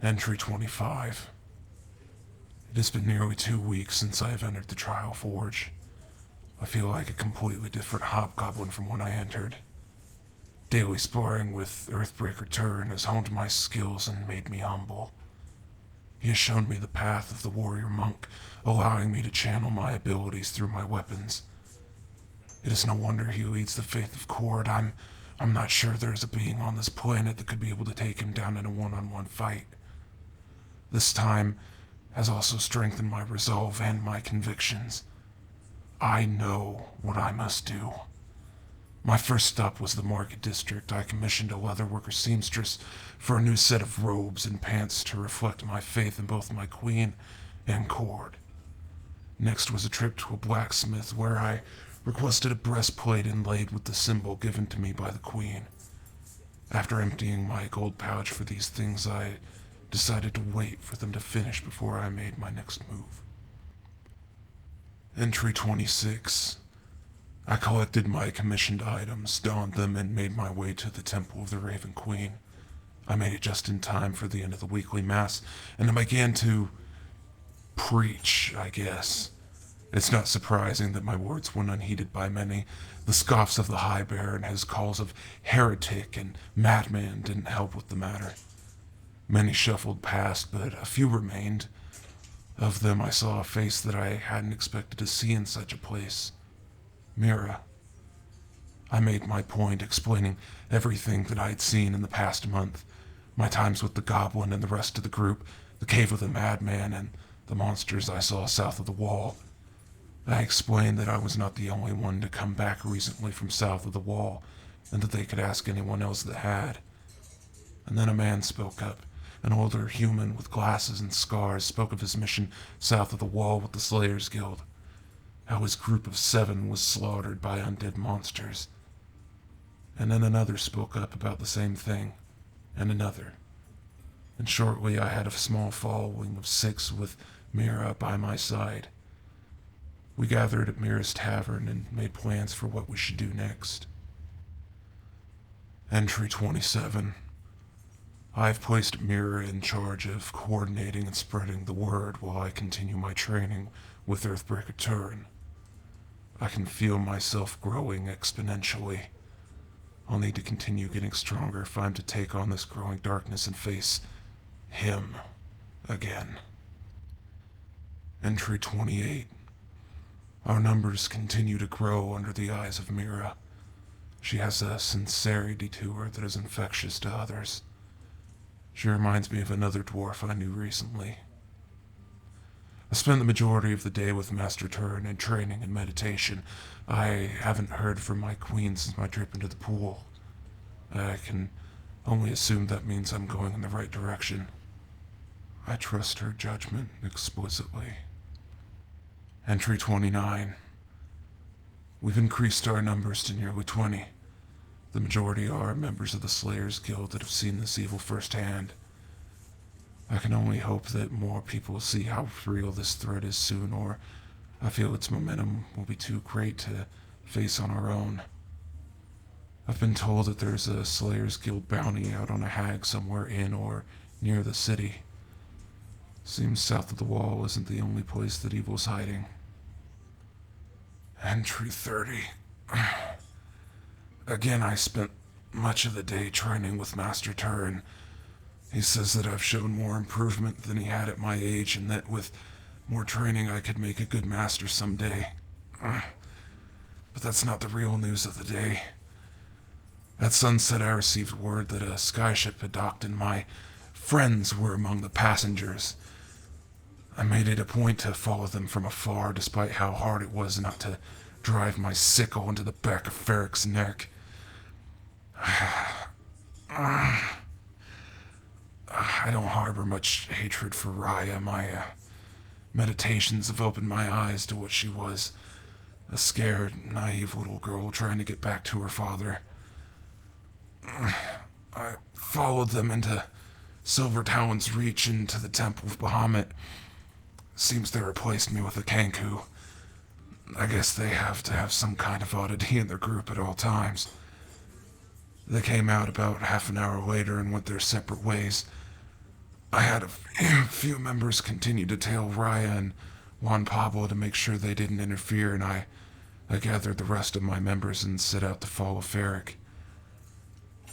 Entry 25. It has been nearly 2 weeks since I have entered the Trial Forge. I feel like a completely different hobgoblin from when I entered. Daily sparring with Earthbreaker Turin has honed my skills and made me humble. He has shown me the path of the warrior monk, allowing me to channel my abilities through my weapons. It is no wonder he leads the Faith of Cord. I'm not sure there is a being on this planet that could be able to take him down in a one-on-one fight. This time has also strengthened my resolve and my convictions. I know what I must do. My first stop was the Market District. I commissioned a leatherworker seamstress for a new set of robes and pants to reflect my faith in both my queen and Cord. Next was a trip to a blacksmith where I requested a breastplate inlaid with the symbol given to me by the queen. After emptying my gold pouch for these things, I decided to wait for them to finish before I made my next move. Entry 26. I collected my commissioned items, donned them, and made my way to the Temple of the Raven Queen. I made it just in time for the end of the weekly mass, and I began to preach, I guess. It's not surprising that my words went unheeded by many. The scoffs of the High Bear and his calls of heretic and madman didn't help with the matter. Many shuffled past, but a few remained. Of them I saw a face that I hadn't expected to see in such a place. Mira. I made my point, explaining everything that I had seen in the past month. My times with the goblin and the rest of the group, the cave of the madman, and the monsters I saw south of the wall. I explained that I was not the only one to come back recently from south of the wall, and that they could ask anyone else that had. And then a man spoke up. An older human with glasses and scars spoke of his mission south of the wall with the Slayers Guild. How his group of 7 was slaughtered by undead monsters. And then another spoke up about the same thing, and another. And shortly I had a small following of 6 with Mira by my side. We gathered at Mira's tavern and made plans for what we should do next. Entry 27. I've placed Mira in charge of coordinating and spreading the word while I continue my training with Earthbreaker Turin. I can feel myself growing exponentially. I'll need to continue getting stronger if I'm to take on this growing darkness and face him again. Entry 28. Our numbers continue to grow under the eyes of Mira. She has a sincerity to her that is infectious to others. She reminds me of another dwarf I knew recently. I spend the majority of the day with Master Turin in training and meditation. I haven't heard from my queen since my trip into the pool. I can only assume that means I'm going in the right direction. I trust her judgment explicitly. Entry 29. We've increased our numbers to nearly 20. The majority are members of the Slayers Guild that have seen this evil firsthand. I can only hope that more people see how real this threat is soon, or I feel its momentum will be too great to face on our own. I've been told that there's a Slayers Guild bounty out on a hag somewhere in or near the city. Seems south of the wall isn't the only place that evil's hiding. Entry 30. Again, I spent much of the day training with Master Turin. He says that I've shown more improvement than he had at my age, and that with more training I could make a good master someday. But that's not the real news of the day. At sunset I received word that a skyship had docked and my friends were among the passengers. I made it a point to follow them from afar, despite how hard it was not to drive my sickle into the back of Ferric's neck. I don't harbor much hatred for Raya. My meditations have opened my eyes to what she was. A scared, naive little girl trying to get back to her father. I followed them into Silver Talon's reach into the Temple of Bahamut. Seems they replaced me with a Kenku. I guess they have to have some kind of oddity in their group at all times. They came out about half an hour later and went their separate ways. I had a few members continue to tail Raya and Juan Pablo to make sure they didn't interfere, and I gathered the rest of my members and set out to follow Ferric.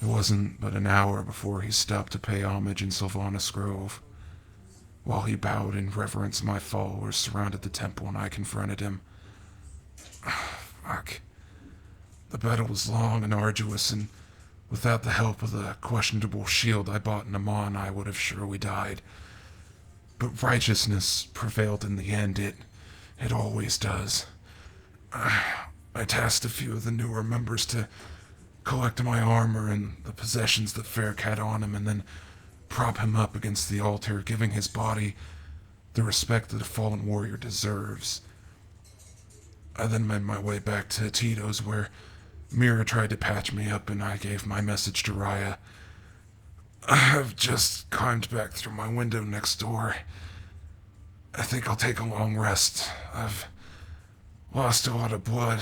It wasn't but an hour before he stopped to pay homage in Sylvanas Grove. While he bowed in reverence, my followers surrounded the temple and I confronted him. Fuck. The battle was long and arduous, and without the help of the questionable shield I bought in Amon, I would have surely died. But righteousness prevailed in the end. It always does. I tasked a few of the newer members to collect my armor and the possessions that Ferric had on him, and then prop him up against the altar, giving his body the respect that a fallen warrior deserves. I then made my way back to Tito's, where Mira tried to patch me up, and I gave my message to Raya. I've just climbed back through my window next door. I think I'll take a long rest. I've lost a lot of blood,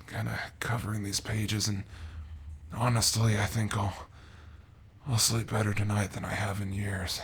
kind of covering these pages, and honestly, I think I'll sleep better tonight than I have in years.